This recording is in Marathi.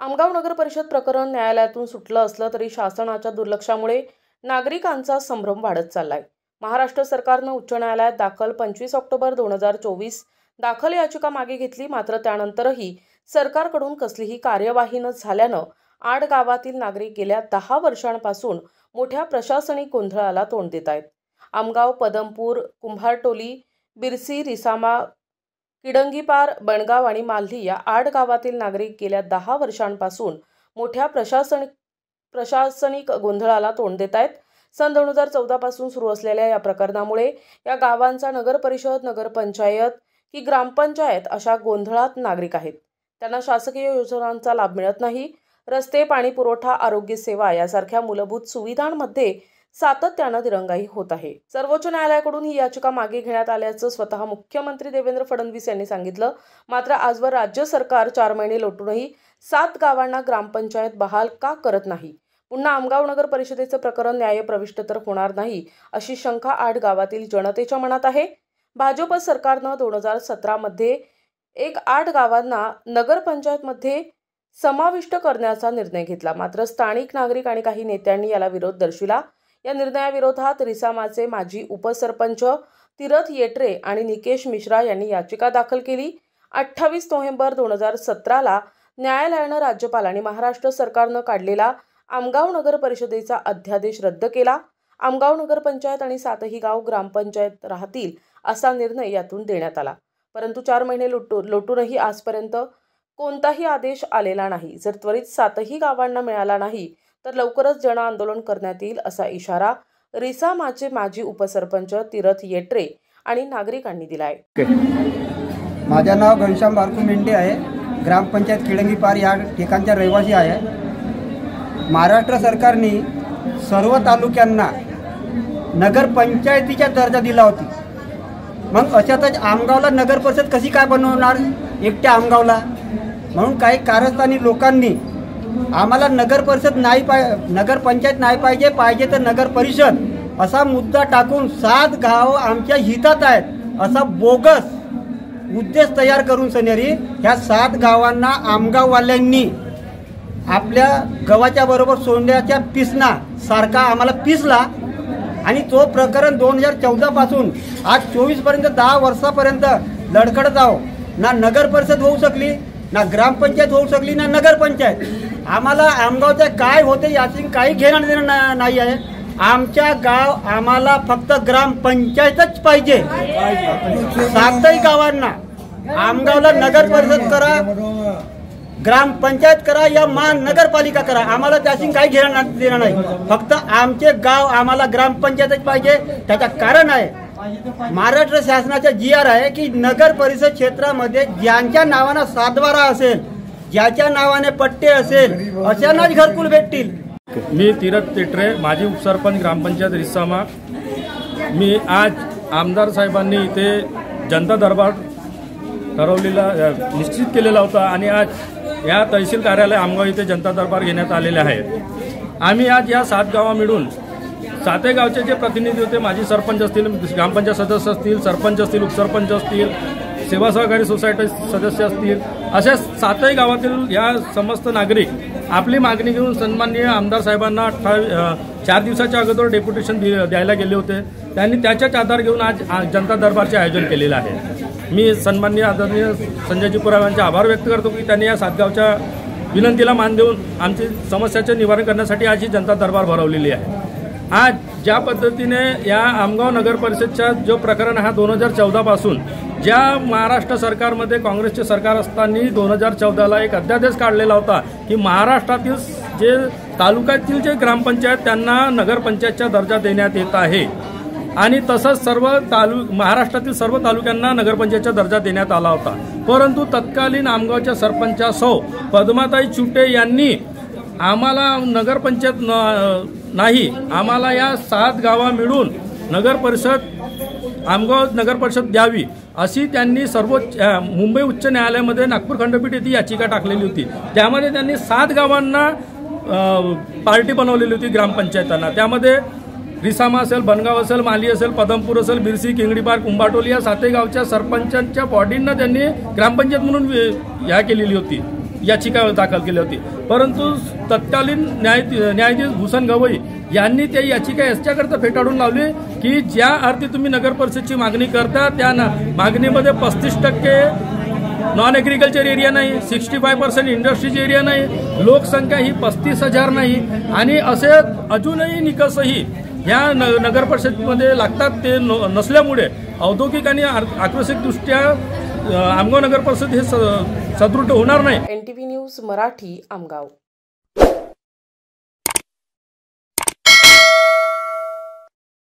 आमगाव नगर परिषद प्रकरण न्यायालयातून सुटलं असलं तरी शासनाच्या दुर्लक्षामुळे नागरिकांचा संभ्रम वाढत चाललाय। महाराष्ट्र सरकारनं उच्च न्यायालयात दाखल 25 ऑक्टोबर 2024 दाखल याचिका मागे घेतली, मात्र त्यानंतरही सरकारकडून कसलीही कार्यवाही न झाल्यानं आड गावातील नागरिक गेल्या 10 वर्षांपासून मोठ्या प्रशासनिक गोंधळाला तोंड देत आहेत। आमगाव, पदमपूर, कुंभारटोली, बिरसी, रिसामा, किडंगीपार, बनगाव आणि माल्ही या 8 गावातील नागरिक गेल्या 10 वर्षांपासून मोठ्या प्रशासनिक गोंधळाला तोंड देत आहेत। सन 2014 पासून सुरू असलेल्या या प्रकरणामुळे या गावांचा नगर परिषद, नगरपंचायत की ग्रामपंचायत अशा गोंधळात नागरिक आहेत। त्यांना शासकीय योजनांचा लाभ मिळत नाही। रस्ते, पाणी पुरवठा, आरोग्य सेवा यासारख्या मूलभूत सुविधांमध्ये सातत्याने दिरंगाई होत आहे। सर्वोच्च न्यायालयाकडून ही याचिका मागे घेण्यात आल्याचं स्वतः मुख्यमंत्री देवेंद्र फडणवीस यांनी सांगितलं, मात्र आजवर राज्य सरकार 4 महिने लोटूनही 7 गावांना ग्रामपंचायत बहाल का करत नाही। पुन्हा आमगाव नगर परिषदेचं प्रकरण न्यायप्रविष्ट तर होणार नाही अशी शंका 8 गावातील जनतेच्या मनात आहे। भाजप सरकारनं 2017 मध्ये 8 गावांना नगरपंचायतमध्ये समाविष्ट करण्याचा निर्णय घेतला, मात्र स्थानिक नागरिक आणि काही नेत्यांनी याला विरोध दर्शविला। या निर्णयाविरोधात रिसामाचे माजी उपसरपंच तीरथ येटरे आणि निकेश मिश्रा यांनी याचिका दाखल केली। 28 नोव्हेंबर 2017 ला न्यायालयानं राज्यपाल आणि महाराष्ट्र सरकारनं काढलेला आमगाव नगर परिषदेचा अध्यादेश रद्द केला। आमगाव नगरपंचायत आणि 7ही गाव ग्रामपंचायत राहतील असा निर्णय यातून देण्यात आला, परंतु 4 महिने लोटूनही आजपर्यंत कोणताही आदेश आलेला नाही। जर त्वरित 7ही गावांना मिळाला नाही तर लवकरच जन आंदोलन करण्यात येईल असा इशारा रिसामाचे माजी उपसरपंच तीरथ येटरे आणि नागरिकांनी दिलाय। माझे नाव घनश्याम बारकू मेंढे आहे। ग्रामपंचायत किडंगीपार या ठिकाणचा रहिवासी आहे। महाराष्ट्र सरकारने सर्व तालुक्यांना नगरपंचायतीचा दर्जा दिला होता। मग अशातच आमगावला नगर परिषद कशी काय बनवणार एकट्या आमगावला? म्हणून काही कारस्थानी लोकांनी आम्हाला नगर परिषद नाही नगरपंचायत नाही पाहिजे तर नगर परिषद असा मुद्दा टाकून 7 गाव आमच्या हितात आहेत असा बोगस उद्देश तयार करून सनेरी ह्या 7 गावांना आमगाववाल्यांनी आपल्या गव्हाच्या बरोबर सोंड्याच्या पिसना सारखा आम्हाला पिसला आणि तो प्रकरण 2014 पासून आज 24 पर्यंत 10 वर्षापर्यंत लढखडत आहो। ना नगर परिषद होऊ शकली, ना ग्रामपंचायत होऊ शकली, ना नगरपंचायत। आम्हाला आमगावचे काय होते याची काही घेणं देणं नाही आहे। आमच्या गाव आम्हाला फक्त ग्रामपंचायतच पाहिजे। 7ही गावांना आमगावला नगर परिषद करा, ग्रामपंचायत करा या महानगरपालिका करा, आम्हाला त्याची काही घेणं देणं नाही। फक्त आमचे गाव आम्हाला ग्रामपंचायतच पाहिजे। त्याचं कारण आहे महाराष्ट्र शासनाचा GR आहे की नगर परिषद क्षेत्रामध्ये ज्यांच्या नावाने सातबारा असेल, ज्याच्या नावाने पट्टे असेल अशांनाच घरकुल भेटतील। मी तीरथ येटरे, माजी उपसरपंच ग्रामपंचायत रिसामा। मी आज आमदार साहेबांनी इथे जनता दरबार ठरवलेला निश्चित केलेला होता आणि आज या तहसील कार्यालय आमगाव इथे जनता दरबार घेण्यात आलेले आहे। आम्ही आज या 7 गावा मिळून 7ही गावचे जे प्रतिनिधी होते, माजी सरपंच असतील, ग्रामपंचायत सदस्य असतील, सरपंच असतील, उपसरपंच असतील, सेवा सहकारी सोसायटी सदस्य असतील, अशा 7ही गावातील या समस्त नागरिक आपली मागणी घेऊन सन्माननीय आमदार साहेबांना 4 दिवसाच्या अगोदर डेप्युटेशन द्यायला गेले होते। त्यांनी त्याच्याच आधार घेऊन आज जनता दरबारचे आयोजन केलेलं आहे। मी सन्माननीय आदरणीय संजयजी पुरावे यांचे आभार व्यक्त करतो की त्यांनी या 7 गावच्या विनंतीला मान देऊन आमची समस्याचे निवारण करण्यासाठी आज ही जनता दरबार भरवलेली आहे। आज ज्या पद्धतीने या आमगाव नगर परिषदचा जो प्रकरण हा 2014 पासून ज्या महाराष्ट्र सरकारमध्ये काँग्रेसचे सरकार असताना 2014ला एक अध्यादेश काढलेला होता की महाराष्ट्रातील जे तालुक्यातील जे ग्रामपंचायत त्यांना नगरपंचायतचा दर्जा देण्यात येत आहे आणि तसंच महाराष्ट्रातील सर्व तालुक्यांना नगरपंचायतचा दर्जा देण्यात आला होता। परंतु तत्कालीन आमगावच्या सरपंचा सौ पद्माताई चुटे यांनी आम्हाला नगरपंचायत नाही, आम्हाला या 7 गावा मिळून नगर परिषद आमगाव नगर परिषद द्यावी अशी त्यांनी मुंबई उच्च न्यायालयामध्ये नागपूर खंडपीठ येथे याचिका टाकलेली होती। त्यामध्ये त्यांनी 7 गावांना पार्टी बनवलेली होती ग्रामपंचायतांना। त्यामध्ये रिसामा असेल, बनगाव असेल, माली असेल, पदमपूर असेल, बिरसी, किंगडीपार, कुंभारटोली या 7ही गावच्या सरपंचांच्या बॉडींना त्यांनी ग्रामपंचायत म्हणून केलेली होती। याचिका दाखल केली होती, परंतु तत्कालीन न्यायाधीश भूषण गवई यांनी त्या याचिका याच्याकरता फेटाळून लावली की ज्या अर्थी तुम्ही नगर परिषदची मागणी करता त्या मागणीमध्ये 35% नॉन ॲग्रिकल्चर एरिया नाही, 65% इंडस्ट्रीज एरिया नाही, लोकसंख्या ही 35,000 नाही आणि असे अजूनही निकषही ह्या नगर परिषदेमध्ये लागतात ते नसल्यामुळे औद्योगिक आणि आकर्षकदृष्ट्या आमगाव नगर परिषद हे सदृढ होणार नाही. NTV news Marathi, Amgaon.